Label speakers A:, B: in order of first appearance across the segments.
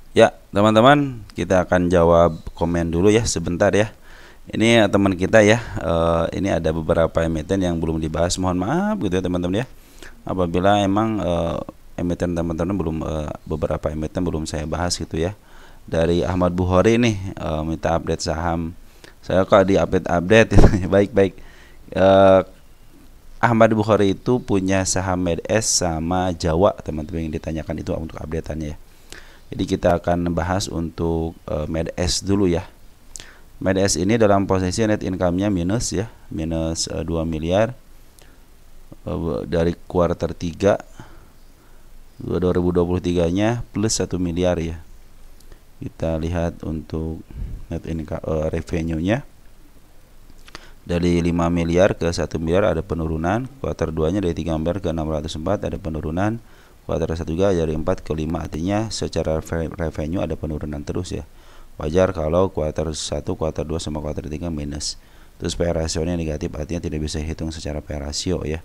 A: Ya, teman-teman, kita akan jawab komen dulu ya sebentar ya. Ini teman kita ya, ini ada beberapa emiten yang belum dibahas. Mohon maaf gitu ya teman-teman ya. Apabila emang emiten teman-teman belum beberapa emiten belum saya bahas gitu ya. Dari Ahmad Bukhari nih minta update saham. Saya kok di update-update. Baik-baik. Eh, Ahmad Bukhari itu punya saham MedS sama Jawa, teman-teman, yang ditanyakan itu untuk updateannya ya. Jadi kita akan bahas untuk MedS dulu ya. MedS ini dalam posisi net income-nya minus ya, minus 2 miliar dari kuartal 3 2023-nya plus 1 miliar ya. Kita lihat untuk net income revenue-nya dari 5 miliar ke 1 miliar ada penurunan. Kuartal 2-nya dari 3 miliar ke 604 ada penurunan. Kuartal 1 juga dari 4 ke 5, artinya secara revenue ada penurunan terus ya. Wajar kalau kuartal 1, kuartal 2 sama kuartal 3 minus. Terus P/E ratio-nya negatif, artinya tidak bisa hitung secara P/E ratio ya.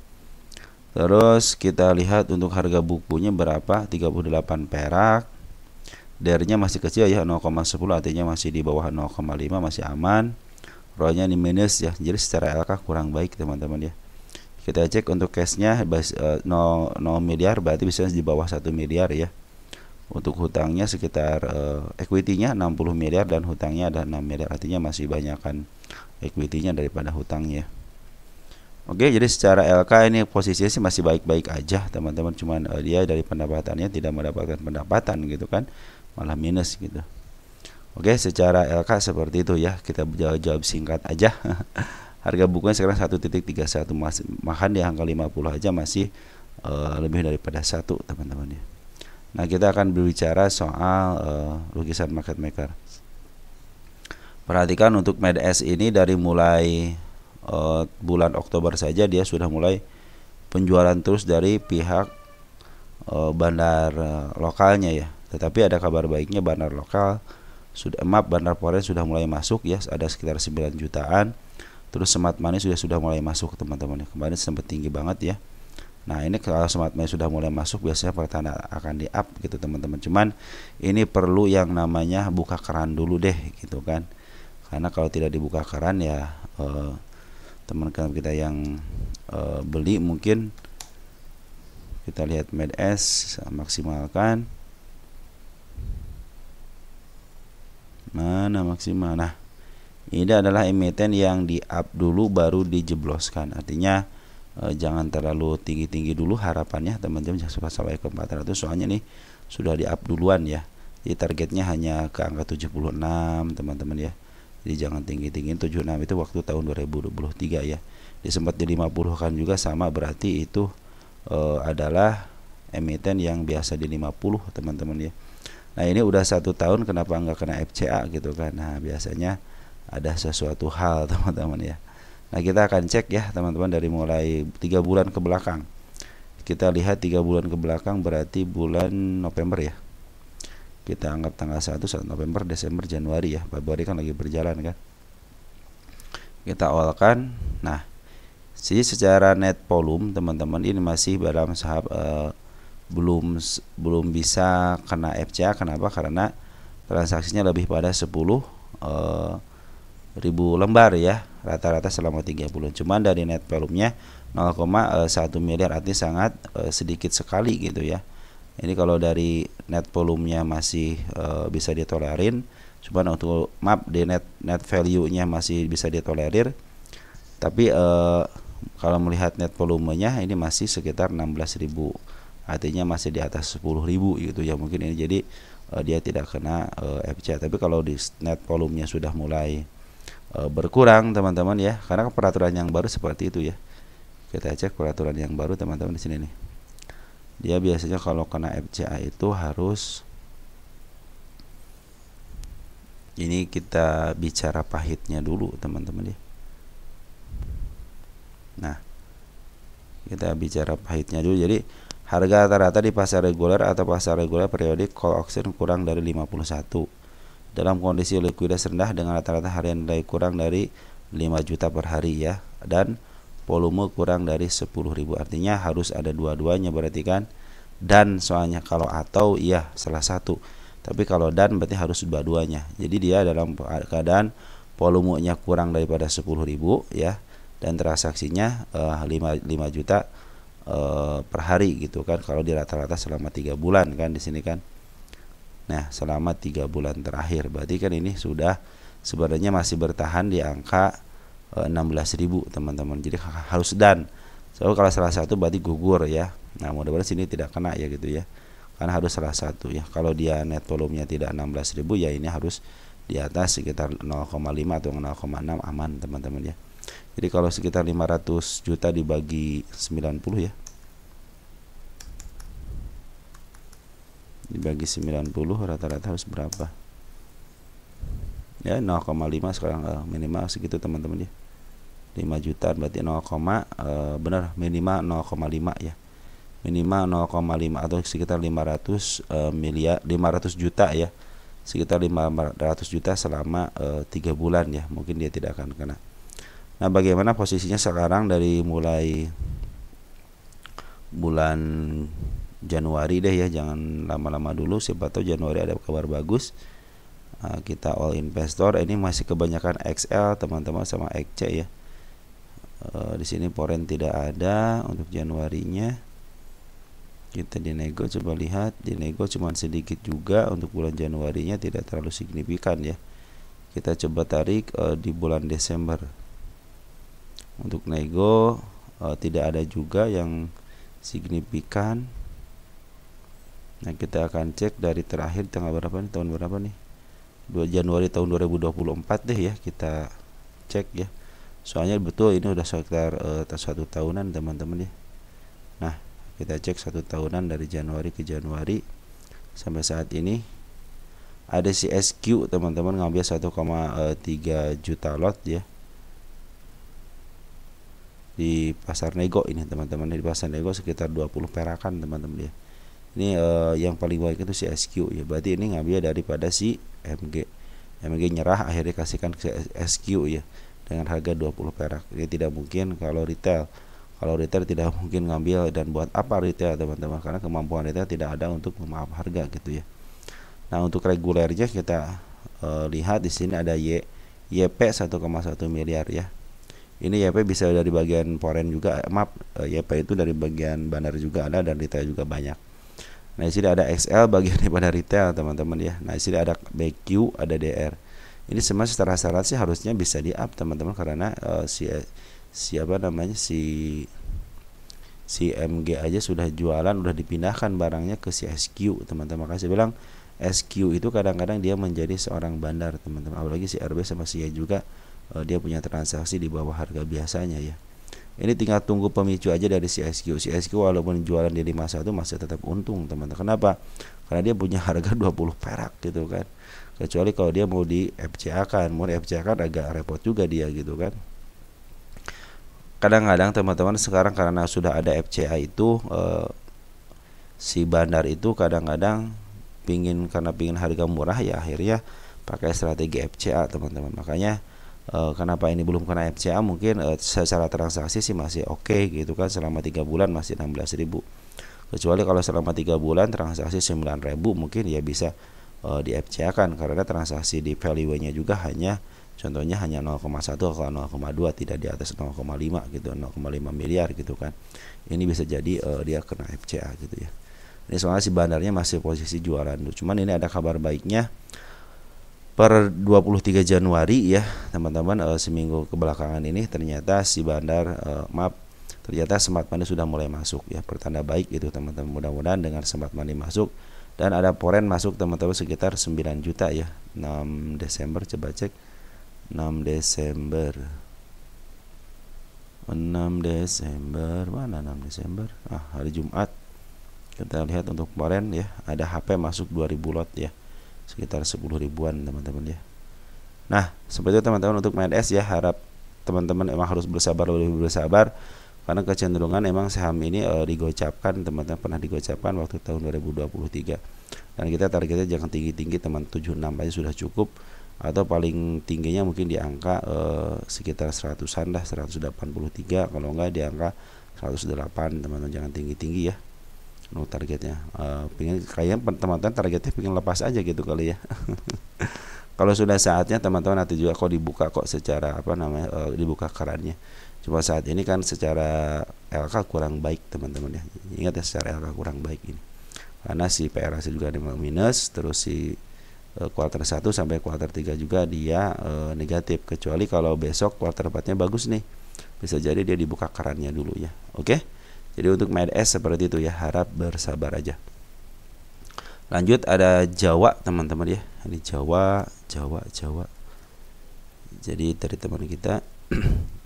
A: Terus kita lihat untuk harga bukunya berapa, 38 perak. DER-nya masih kecil ya, 0,10, artinya masih di bawah 0,5, masih aman. ROE-nya ini minus ya, jadi secara LK kurang baik teman-teman ya. Kita cek untuk cashnya 0 miliar, berarti bisa di bawah 1 miliar ya. Untuk hutangnya sekitar equity-nya 60 miliar dan hutangnya ada 6 miliar, artinya masih banyakkan equity-nya daripada hutangnya. Oke, jadi secara LK ini posisinya sih masih baik-baik aja teman-teman, cuman dia dari pendapatannya tidak mendapatkan pendapatan gitu kan, malah minus gitu. Oke, secara LK seperti itu ya. Kita jawab singkat aja. Harga bukunya sekarang 1.31, makan di angka 50 aja masih lebih daripada 1 teman-teman ya. Nah, kita akan berbicara soal lukisan market maker. Perhatikan untuk MedS ini dari mulai bulan Oktober saja dia sudah mulai penjualan terus dari pihak bandar lokalnya ya. Tetapi ada kabar baiknya, bandar lokal bandar foreign sudah mulai masuk ya, ada sekitar 9 jutaan. Terus smart money sudah mulai masuk teman-teman ya. Kemarin sempat tinggi banget ya. Nah, ini kalau smart money sudah mulai masuk biasanya pertanda akan di up gitu teman-teman. Cuman ini perlu yang namanya buka keran dulu deh gitu kan. Karena kalau tidak dibuka keran ya teman-teman kita yang beli mungkin kita lihat MedS maksimalkan. Mana maksimal? Nah, ini adalah emiten yang di up dulu baru dijebloskan. Artinya jangan terlalu tinggi-tinggi dulu harapannya teman-teman, jangan sampai ke 400, soalnya nih sudah di up duluan ya. Jadi targetnya hanya ke angka 76 teman-teman ya. Jadi jangan tinggi-tinggi, 76 itu waktu tahun 2023 ya. Di sempat di 50 kan juga sama, berarti itu adalah emiten yang biasa di 50 teman-teman ya. Nah, ini udah 1 tahun kenapa nggak kena FCA gitu kan. Nah, biasanya ada sesuatu hal teman-teman ya. Nah, kita akan cek ya teman-teman dari mulai 3 bulan ke belakang. Kita lihat 3 bulan ke belakang berarti bulan November ya. Kita anggap tanggal 1 November, Desember, Januari ya. Februari kan lagi berjalan kan. Kita awalkan. Nah, secara net volume teman-teman ini masih dalam tahap belum bisa kena FCA. Kenapa? Karena transaksinya lebih pada 10 ribu lembar ya, rata-rata selama 3 bulan. Cuman dari net volume-nya 0,1 miliar, artinya sangat sedikit sekali gitu ya. Ini kalau dari net volumenya masih bisa ditolerin, cuman untuk di net value-nya masih bisa ditolerir. Tapi kalau melihat net volumenya ini masih sekitar 16.000, artinya masih di atas 10.000 gitu ya. Mungkin ini jadi dia tidak kena FCA. Tapi kalau di net volumenya sudah mulai berkurang teman-teman ya, karena peraturan yang baru seperti itu ya. Kita cek peraturan yang baru teman-teman di sini nih. Dia biasanya kalau kena FCA itu harus, ini kita bicara pahitnya dulu teman-teman ya. Nah, kita bicara pahitnya dulu. Jadi harga rata-rata di pasar reguler atau pasar reguler periodik call auction kurang dari 51 dalam kondisi likuiditas rendah dengan rata-rata harian nilai kurang dari 5 juta per hari ya, dan volume kurang dari 10.000. Artinya harus ada dua-duanya berarti kan. Dan soalnya kalau atau iya salah satu. Tapi kalau dan berarti harus dua-duanya. Jadi dia dalam keadaan volumenya kurang daripada 10.000 ya, dan transaksinya 5 juta per hari gitu kan, kalau di rata-rata selama 3 bulan kan di sini kan. Nah, selama 3 bulan terakhir berarti kan ini sudah sebenarnya masih bertahan di angka 16.000 teman-teman. Jadi harus dan. So, kalau salah satu berarti gugur ya. Nah, mudah-mudahan sini tidak kena ya gitu ya. Karena harus salah satu ya. Kalau dia net volumenya tidak 16.000 ya ini harus di atas sekitar 0,5 atau 0,6 aman teman-teman ya. Jadi kalau sekitar 500 juta dibagi 90 ya. Dibagi 90 rata-rata harus berapa? Ya 0,5 sekarang minimal segitu teman-teman ya. 5 juta berarti 0, benar minimal 0,5 ya. Minimal 0,5 atau sekitar 500 miliar 500 juta ya. Sekitar 500 juta selama 3 bulan ya. Mungkin dia tidak akan kena. Nah, bagaimana posisinya sekarang dari mulai bulan Januari deh ya, jangan lama-lama dulu, siapa tahu Januari ada kabar bagus. Kita all investor ini masih kebanyakan XL teman-teman sama XC ya. Di sini foreign tidak ada untuk Januarinya. Kita dinego, coba lihat dinego cuma sedikit juga untuk bulan Januarinya, tidak terlalu signifikan ya. Kita coba tarik di bulan Desember. Untuk nego tidak ada juga yang signifikan. Nah, kita akan cek dari terakhir tanggal berapa nih, tahun berapa nih, 2 Januari tahun 2024 deh ya, kita cek ya. Soalnya betul ini udah sekitar 1 tahunan teman-teman ya. Nah, kita cek 1 tahunan dari Januari ke Januari sampai saat ini. Ada si SQ teman-teman ngambil 1,3 juta lot ya di pasar nego ini teman-teman. Di pasar nego sekitar 20 perakan teman-teman ya. Ini yang paling baik itu si SQ ya. Berarti ini ngambil daripada si MG. MG nyerah akhirnya kasihkan ke SQ ya dengan harga 20 perak. Ini tidak mungkin kalau retail. Kalau retail tidak mungkin ngambil, dan buat apa retail teman-teman? Karena kemampuan retail tidak ada untuk memaaf harga gitu ya. Nah, untuk regulernya kita lihat di sini ada YP 1,1 miliar ya. Ini YP bisa dari bagian foreign juga, YP itu dari bagian bandar juga ada, dan retail juga banyak. Nah, di sini ada XL bagian daripada retail teman-teman ya. Nah, di sini ada BQ, ada DR. Ini semua secara syarat sih harusnya bisa di up teman-teman, karena siapa namanya si MG aja sudah jualan, udah dipindahkan barangnya ke si SQ teman-teman. Makanya saya bilang SQ itu kadang-kadang dia menjadi seorang bandar teman-teman. Apalagi si RB sama si juga dia punya transaksi di bawah harga biasanya ya. Ini tinggal tunggu pemicu aja dari si SQ. Si SQ walaupun jualan di 51 masih tetap untung teman-teman. Kenapa? Karena dia punya harga 20 perak gitu kan. Kecuali kalau dia mau di FCA kan, mau di FCA kan agak repot juga dia gitu kan. Kadang-kadang teman-teman sekarang karena sudah ada FCA itu si bandar itu kadang-kadang karena pingin harga murah ya akhirnya pakai strategi FCA teman-teman. Makanya kenapa ini belum kena FCA, mungkin secara transaksi sih masih oke gitu kan, selama 3 bulan masih 16.000. Kecuali kalau selama 3 bulan transaksi 9.000 mungkin ya bisa di FCA kan, karena transaksi di value-nya juga contohnya hanya 0,1 atau 0,2, tidak di atas 0,5 gitu, 0,5 miliar gitu kan. Ini bisa jadi dia kena FCA gitu ya. Ini soalnya si bandarnya masih posisi jualan. Cuman ini ada kabar baiknya. Per 23 Januari ya teman-teman, seminggu kebelakangan ini ternyata si bandar ternyata smart money sudah mulai masuk ya. Pertanda baik itu teman-teman. Mudah-mudahan dengan smart money masuk dan ada foreign masuk teman-teman sekitar 9 juta ya. 6 Desember coba cek. 6 Desember mana 6 Desember? Hari Jumat. Kita lihat untuk foreign ya, ada HP masuk 2000 lot ya. Sekitar 10 ribuan teman-teman ya. Nah, seperti itu teman-teman untuk main S ya. Harap teman-teman emang harus lebih bersabar karena kecenderungan emang saham ini digocapkan teman-teman, pernah digocapkan waktu tahun 2023. Dan kita targetnya jangan tinggi-tinggi teman, 76 aja sudah cukup, atau paling tingginya mungkin di angka sekitar 100-an lah, 183, kalau enggak di angka 108 teman-teman, jangan tinggi-tinggi ya. targetnya. Pengen kayaknya teman-teman targetnya pengen lepas aja gitu kali ya. Kalau sudah saatnya teman-teman nanti juga kok dibuka kok secara dibuka kerannya. Cuma saat ini kan secara LK kurang baik teman-teman ya. Ingat ya, secara LK kurang baik ini. Karena si PRAC juga ada minus, terus si kuartal 1 sampai kuartal 3 juga dia negatif, kecuali kalau besok kuartal 4-nya bagus nih. Bisa jadi dia dibuka kerannya dulu ya. Oke. Jadi untuk MedS seperti itu ya, harap bersabar aja. Lanjut ada Jawa teman-teman ya. Ini Jawa. Jadi dari teman kita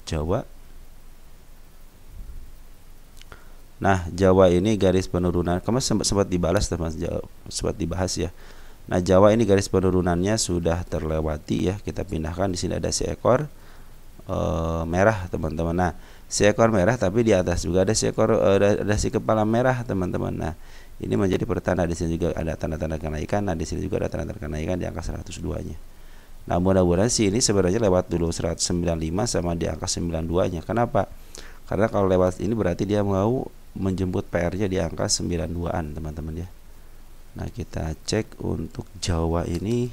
A: Jawa. Nah, Jawa ini garis penurunan. Kemarin sempat dibalas teman, sempat dibahas ya. Nah, Jawa ini garis penurunannya sudah terlewati ya. Kita pindahkan, di sini ada seekor merah teman-teman. Nah, seekor merah tapi di atas juga ada seekor ada si kepala merah teman-teman. Nah, ini menjadi pertanda, di sini juga ada tanda-tanda kenaikan. Nah, di sini juga ada tanda-tanda kenaikan di angka 102-nya. Nah, mudah-mudahan sih ini sebenarnya lewat dulu 195 sama di angka 92-nya. Kenapa? Karena kalau lewat ini berarti dia mau menjemput PR-nya di angka 92-an teman-teman ya. Nah, kita cek untuk Jawa ini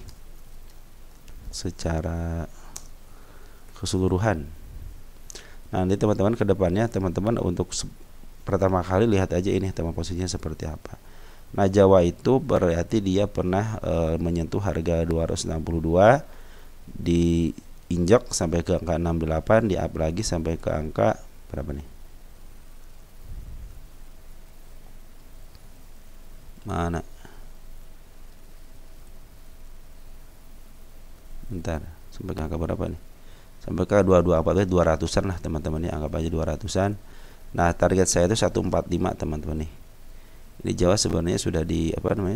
A: secara keseluruhan. Nah, nanti teman-teman ke depannya teman-teman untuk pertama kali lihat aja ini teman posisinya seperti apa. Nah, Jawa itu berarti dia pernah menyentuh harga 262, diinjak sampai ke angka 68, di up lagi sampai ke angka berapa nih? Mana? Bentar, sampai ke angka berapa nih? Sampai ke 224, 200-an lah teman-teman ya, anggap aja 200-an. Nah, target saya itu 145 teman-teman nih. Ini Jawa sebenarnya sudah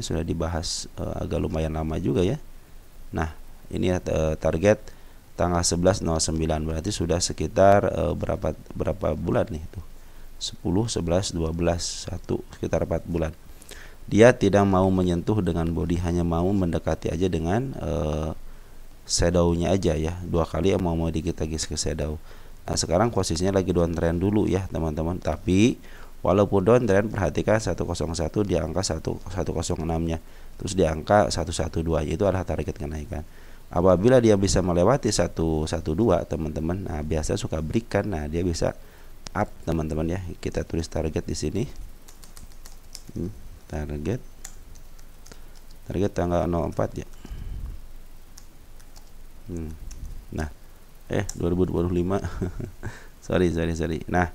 A: sudah dibahas agak lumayan lama juga ya. Nah, ini target tanggal 11.09, berarti sudah sekitar berapa bulan nih tuh? 10, 11, 12, 1, sekitar 4 bulan. Dia tidak mau menyentuh dengan body, hanya mau mendekati aja dengan shadow-nya aja ya. 2 kali mau dikit lagi ke shadow. Nah, sekarang posisinya lagi downtrend dulu ya teman-teman. Tapi walaupun downtrend, perhatikan 101 di angka 106-nya. Terus di angka 112 itu adalah target kenaikan. Apabila dia bisa melewati 112 teman-teman, nah biasa suka break kan. Nah, dia bisa up teman-teman ya. Kita tulis target di sini. Target tanggal 04 ya. Nah, 2025. sorry. Nah,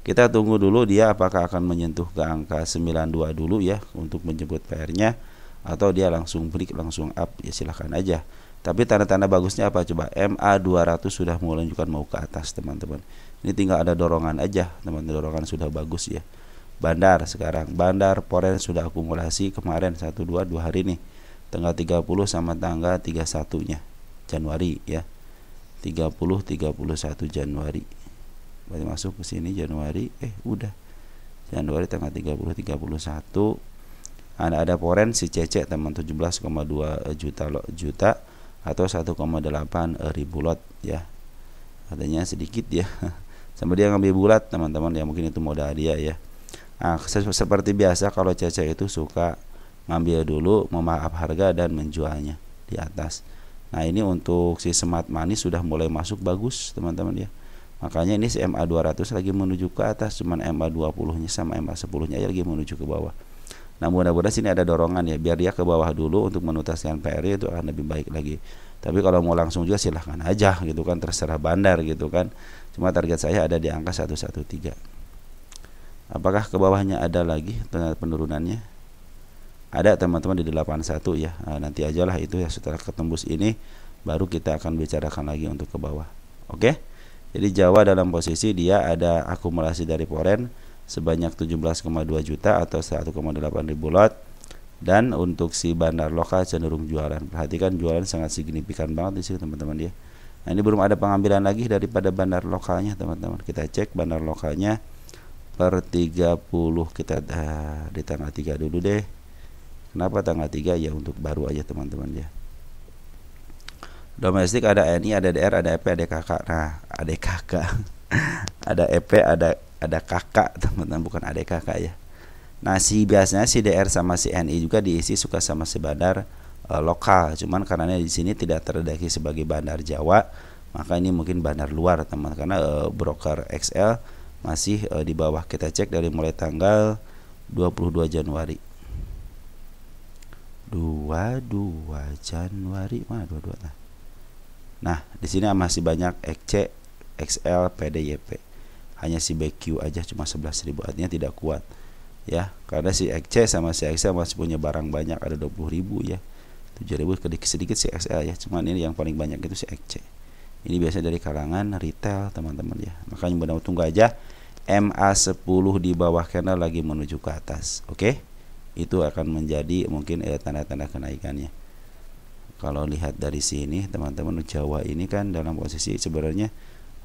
A: kita tunggu dulu dia apakah akan menyentuh ke angka 92 dulu ya untuk menjemput PR-nya, atau dia langsung break, langsung up, ya silahkan aja. Tapi tanda-tanda bagusnya apa coba? MA 200 sudah mulai menunjukkan mau ke atas teman-teman. Ini tinggal ada dorongan aja teman-teman, dorongan sudah bagus ya. Bandar sekarang, Bandar Poren sudah akumulasi kemarin 2 hari nih, tanggal 30 sama tanggal 31-nya Januari ya. 31 Januari. Berarti masuk ke sini Januari, udah. Januari tanggal 30 31. Ada Poren si Cece teman 17,2 juta atau 1,8 ribu lot ya. Katanya sedikit ya. Sampai dia ngambil bulat teman-teman ya, mungkin itu modal dia ya. Nah, seperti biasa kalau Cece itu suka ngambil dulu, memaaf harga dan menjualnya di atas. Nah, ini untuk si Smart Money sudah mulai masuk bagus teman-teman ya. Makanya ini si MA 200 lagi menuju ke atas, cuman MA 20-nya sama MA 10-nya aja lagi menuju ke bawah. Nah, mudah-mudahan sini ada dorongan ya, biar dia ke bawah dulu untuk menuntaskan PR itu akan lebih baik lagi. Tapi kalau mau langsung juga silahkan aja gitu kan, terserah Bandar gitu kan. Cuma target saya ada di angka 113. Apakah ke bawahnya ada lagi penurunannya? Ada teman-teman di 81 ya. Nah, nanti ajalah itu ya, setelah ketembus ini baru kita akan bicarakan lagi untuk ke bawah. Oke? Jadi Jawa dalam posisi dia ada akumulasi dari Poren sebanyak 17,2 juta atau 1,8 ribu lot. Dan untuk si bandar lokal cenderung jualan. Perhatikan jualan sangat signifikan banget di sini teman-teman ya. Nah, ini belum ada pengambilan lagi daripada bandar lokalnya teman-teman. Kita cek bandar lokalnya per 30, kita di tanggal 3 dulu deh. Kenapa tanggal 3 ya, untuk baru aja teman-teman ya. Domestik ada NI, ada DR, ada EP, ada KK. Nah, ada KK. Ada EP, ada KK teman-teman, bukan ada KK ya. Nah, biasanya si DR sama si NI juga diisi suka sama si bandar lokal. Cuman karena di sini tidak terdeteksi sebagai bandar Jawa, maka ini mungkin bandar luar, teman. Karena broker XL masih di bawah. Kita cek dari mulai tanggal 22 Januari. 22 Januari mana 22 lah. Nah, di sini masih banyak XC, XL, PDYP. Hanya si BQ aja cuma 11.000, artinya tidak kuat. Ya, karena si XC sama si XL masih punya barang banyak, ada 20.000 ya. 7.000 sedikit si XL ya. Cuman ini yang paling banyak itu si XC. Ini biasanya dari kalangan retail, teman-teman ya. Makanya benar tunggu aja. MA10 di bawah candle lagi menuju ke atas. Oke. Itu akan menjadi mungkin tanda-tanda kenaikannya. Kalau lihat dari sini teman-teman, Jawa ini kan dalam posisi sebenarnya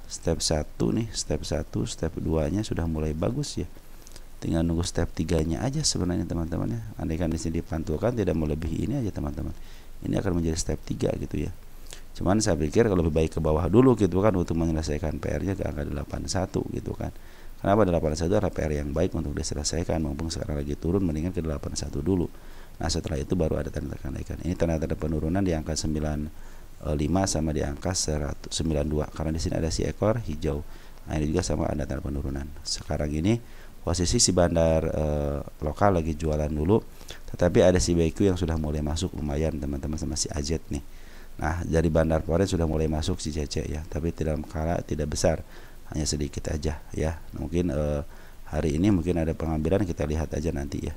A: step 1 nih, step 1, step 2 nya sudah mulai bagus ya. Tinggal nunggu step 3 nya aja sebenarnya teman-teman ya. Andai kan di sini dipantulkan tidak melebihi ini aja teman-teman. Ini akan menjadi step 3 gitu ya. Cuman saya pikir kalau lebih baik ke bawah dulu gitu kan untuk menyelesaikan PR-nya ke angka 81 gitu kan. Kenapa 81 adalah PR yang baik untuk diselesaikan, mumpung sekarang lagi turun, mendingan ke 81 dulu. Nah, setelah itu baru ada tanda kenaikan. Ini tanda-tanda penurunan di angka 95 sama di angka 192. Karena di sini ada si ekor hijau. Nah, ini juga sama ada tanda penurunan. Sekarang ini posisi si bandar lokal lagi jualan dulu, tetapi ada si BQ yang sudah mulai masuk lumayan teman-teman, sama si AZ nih. Nah, dari bandar foreign sudah mulai masuk si CC ya, tapi tidak besar, hanya sedikit aja ya. Mungkin hari ini mungkin ada pengambilan, kita lihat aja nanti ya.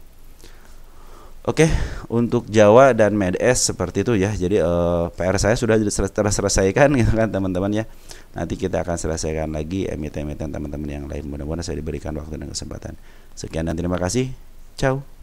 A: Oke, untuk Jawa dan Med-S seperti itu ya. Jadi PR saya sudah terselesaikan gitu kan teman-teman ya. Nanti kita akan selesaikan lagi emiten-emiten teman-teman yang lain. Mudah-mudahan saya diberikan waktu dan kesempatan. Sekian dan terima kasih. Ciao.